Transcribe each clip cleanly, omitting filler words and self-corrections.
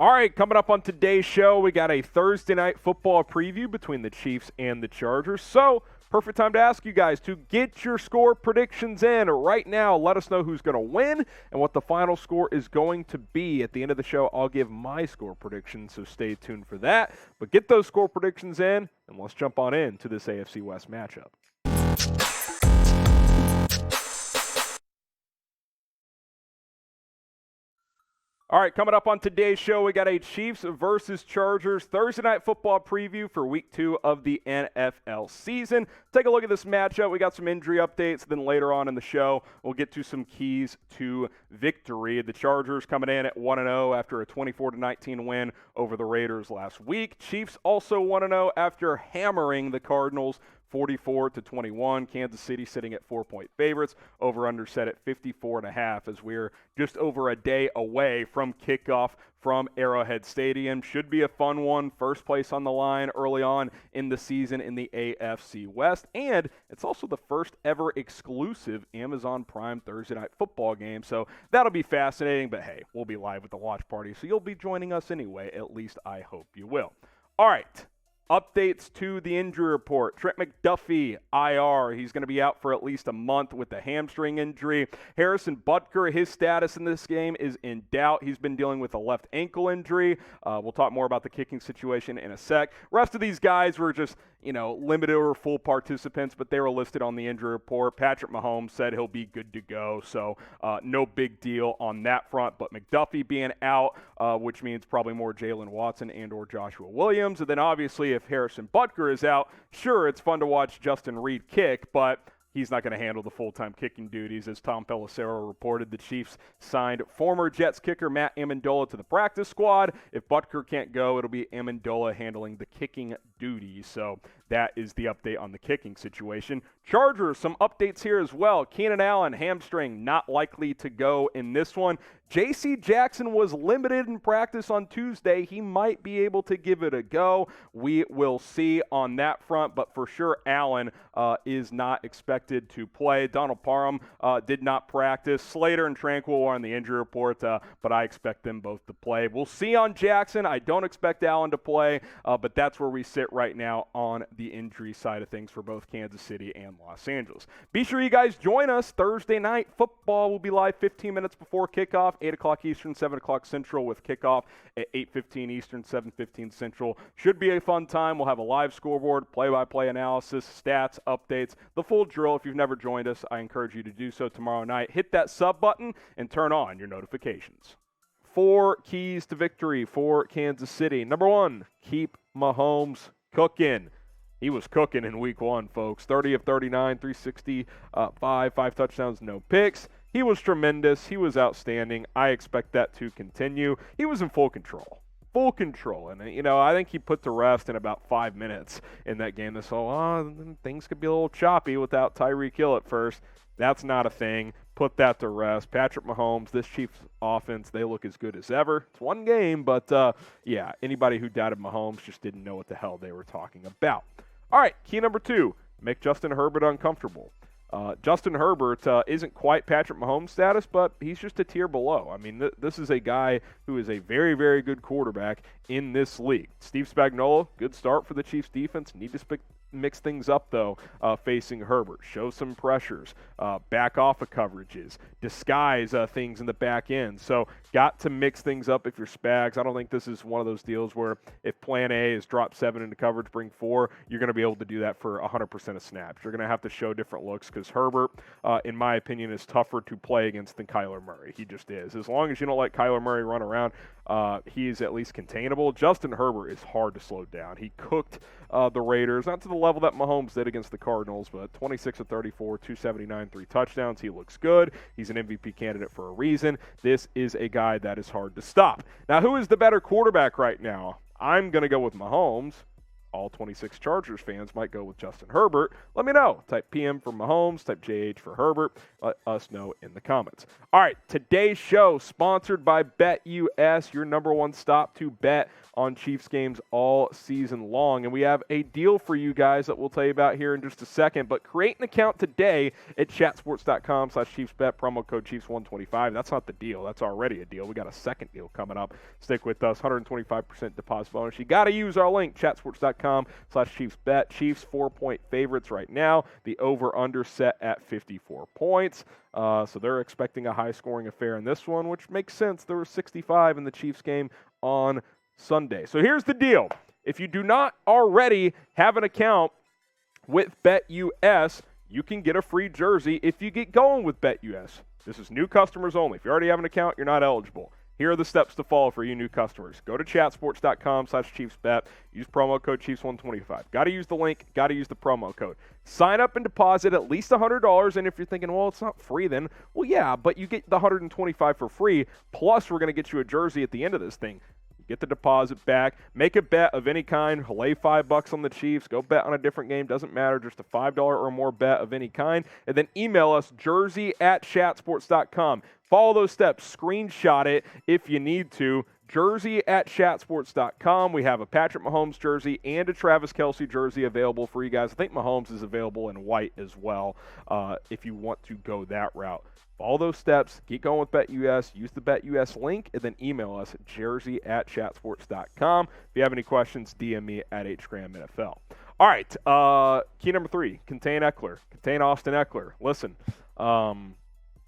All right, coming up on today's show, we got a Thursday night football preview between the Chiefs and the Chargers. So, perfect time to ask you guys to get your score predictions in right now. Let us know who's going to win and what the final score is going to be. At the end of the show, I'll give my score predictions, so stay tuned for that. But get those score predictions in, and let's jump on in to this AFC West matchup. All right, coming up on today's show, we got a Chiefs versus Chargers Thursday night football preview for week 2 of the NFL season. Take a look at this matchup. We got some injury updates. Then later on in the show, we'll get to some keys to victory. The Chargers coming in at 1-0 after a 24-19 win over the Raiders last week. Chiefs also 1-0 after hammering the Cardinals 44-21. Kansas City sitting at 4-point favorites. Over-under set at 54.5 as we're just over a day away from kickoff from Arrowhead Stadium. Should be a fun one. First place on the line early on in the season in the AFC West. And it's also the first ever exclusive Amazon Prime Thursday night football game. So that'll be fascinating. But hey, we'll be live with the watch party. So you'll be joining us anyway. At least I hope you will. All right. Updates to the injury report. Trent McDuffie, IR. He's going to be out for at least a month with a hamstring injury. Harrison Butker, his status in this game is in doubt. He's been dealing with a left ankle injury. We'll talk more about the kicking situation in a sec. Rest of these guys were just, limited or full participants, but they were listed on the injury report. Patrick Mahomes said he'll be good to go, so no big deal on that front. But McDuffie being out, which means probably more Jalen Watson and or Joshua Williams. And then obviously if Harrison Butker is out, sure, it's fun to watch Justin Reid kick, but he's not going to handle the full-time kicking duties. As Tom Pelissero reported, the Chiefs signed former Jets kicker Matt Amendola to the practice squad. If Butker can't go, it'll be Amendola handling the kicking duties. So that is the update on the kicking situation. Chargers, some updates here as well. Keenan Allen, hamstring, not likely to go in this one. J.C. Jackson was limited in practice on Tuesday. He might be able to give it a go. We will see on that front, but for sure Allen is not expected to play. Donald Parham did not practice. Slater and Tranquil are on the injury report, but I expect them both to play. We'll see on Jackson. I don't expect Allen to play, but that's where we sit right now on the injury side of things for both Kansas City and Los Angeles. Be sure you guys join us Thursday night. Football will be live 15 minutes before kickoff. 8 o'clock Eastern, 7 o'clock Central with kickoff at 8:15 Eastern, 7:15 Central. Should be a fun time. We'll have a live scoreboard, play-by-play analysis, stats, updates, the full drill. If you've never joined us, I encourage you to do so tomorrow night. Hit that sub button and turn on your notifications. 4 keys to victory for Kansas City. Number 1, keep Mahomes cooking. He was cooking in week 1, folks. 30 of 39, 365, 5 touchdowns, no picks. He was tremendous. He was outstanding. I expect that to continue. He was in full control. Full control. And, I think he put to rest in about 5 minutes in that game. Things could be a little choppy without Tyreek Hill at first. That's not a thing. Put that to rest. Patrick Mahomes, this Chiefs offense, they look as good as ever. It's one game, but, anybody who doubted Mahomes just didn't know what the hell they were talking about. All right, key number 2, make Justin Herbert uncomfortable. Justin Herbert isn't quite Patrick Mahomes status, but he's just a tier below. I mean, this is a guy who is a very, very good quarterback in this league. Steve Spagnuolo, good start for the Chiefs defense. Need to mix things up, though, facing Herbert. Show some pressures, back off of coverages, disguise things in the back end. So got to mix things up if you're Spags. I don't think this is one of those deals where if plan A is drop 7 into coverage, bring 4, you're going to be able to do that for 100% of snaps. You're going to have to show different looks because Herbert, in my opinion, is tougher to play against than Kyler Murray. He just is. As long as you don't let Kyler Murray run around, he is at least containable. Justin Herbert is hard to slow down. He cooked the Raiders, not to the level that Mahomes did against the Cardinals, but 26 of 34, 279, 3 touchdowns. He looks good. He's an MVP candidate for a reason. This is a guy that is hard to stop. Now, who is the better quarterback right now? I'm going to go with Mahomes, all 26 Chargers fans might go with Justin Herbert. Let me know. Type PM for Mahomes, type JH for Herbert. Let us know in the comments. All right, today's show sponsored by BetUS, your number one stop to bet on Chiefs games all season long. And we have a deal for you guys that we'll tell you about here in just a second. But create an account today at chatsports.com/ChiefsBet, promo code Chiefs125. That's not the deal. That's already a deal. We got a second deal coming up. Stick with us. 125% deposit bonus. You got to use our link, chatsports.com/ChiefsBet. Chiefs 4-point favorites right now. The over-under set at 54 points. So they're expecting a high-scoring affair in this one, which makes sense. There were 65 in the Chiefs game on Sunday. So here's the deal. If you do not already have an account with BetUS, you can get a free jersey if you get going with BetUS. This is new customers only. If you already have an account, you're not eligible. Here are the steps to follow for you new customers. Go to chatsports.com/ChiefsBet. Use promo code Chiefs125. Got to use the link. Got to use the promo code. Sign up and deposit at least $100. And if you're thinking, well, it's not free then. Well, yeah, but you get the $125 for free. Plus, we're going to get you a jersey at the end of this thing. Get the deposit back. Make a bet of any kind. Lay $5 on the Chiefs. Go bet on a different game. Doesn't matter. Just a $5 or more bet of any kind. And then email us, jersey@chatsports.com. Follow those steps. Screenshot it if you need to. Jersey@chatsports.com. We have a Patrick Mahomes jersey and a Travis Kelce jersey available for you guys. I think Mahomes is available in white as well if you want to go that route. Follow those steps. Get going with BetUS. Use the BetUS link and then email us at jersey@chatsports.com. If you have any questions, DM me at HGramNFL. All right, key number 3, contain Eckler. Contain Austin Eckler. Listen,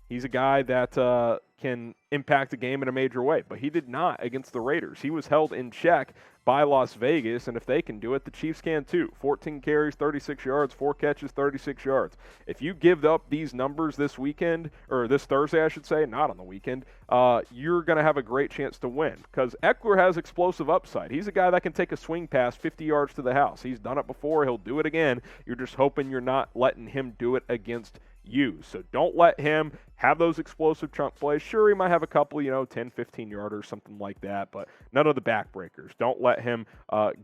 he's a guy that can impact a game in a major way, but he did not against the Raiders. He was held in check by Las Vegas, and if they can do it, the Chiefs can too. 14 carries, 36 yards, 4 catches, 36 yards. If you give up these numbers this weekend, or this Thursday, I should say, not on the weekend, you're going to have a great chance to win because Eckler has explosive upside. He's a guy that can take a swing pass 50 yards to the house. He's done it before. He'll do it again. You're just hoping you're not letting him do it against you. So don't let him have those explosive chunk plays. Sure, he might have a couple, 10, 15-yarders, something like that, but none of the backbreakers. Don't let him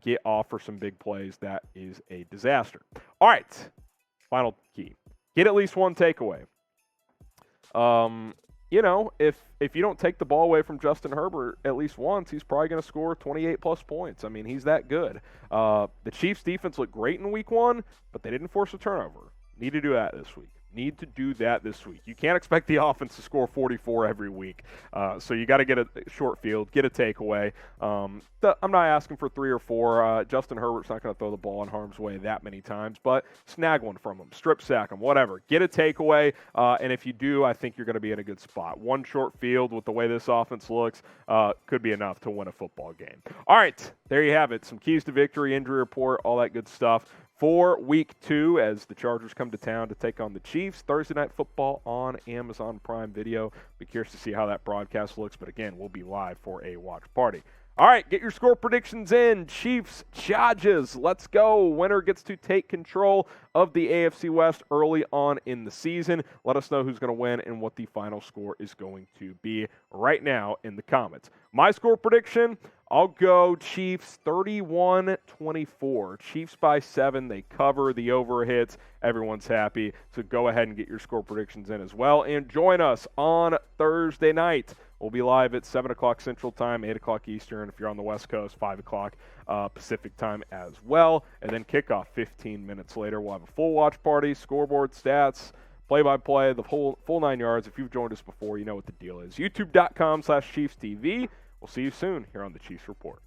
get off for some big plays. That is a disaster. All right, final key. Get at least one takeaway. If you don't take the ball away from Justin Herbert at least once, he's probably going to score 28-plus points. I mean, he's that good. The Chiefs' defense looked great in Week 1, but they didn't force a turnover. Need to do that this week. You can't expect the offense to score 44 every week. So you got to get a short field, get a takeaway. I'm not asking for 3 or 4. Justin Herbert's not going to throw the ball in harm's way that many times, but snag one from him, strip sack him, whatever. Get a takeaway, and if you do, I think you're going to be in a good spot. One short field with the way this offense looks could be enough to win a football game. All right, there you have it. Some keys to victory, injury report, all that good stuff for Week 2 as the Chargers come to town to take on the Chiefs. Thursday Night Football on Amazon Prime Video. Be curious to see how that broadcast looks, but again, we'll be live for a watch party. All right, get your score predictions in. Chiefs, Chargers, let's go. Winner gets to take control of the AFC West early on in the season. Let us know who's going to win and what the final score is going to be right now in the comments. My score prediction, I'll go Chiefs 31-24. Chiefs by 7. They cover. The over hits. Everyone's happy. So go ahead and get your score predictions in as well. And join us on Thursday night. We'll be live at 7 o'clock Central Time, 8 o'clock Eastern. If you're on the West Coast, 5 o'clock Pacific Time as well. And then kickoff 15 minutes later. We'll have a full watch party, scoreboard, stats, play-by-play, the full 9 yards. If you've joined us before, you know what the deal is. YouTube.com/ChiefsTV. We'll see you soon here on the Chiefs Report.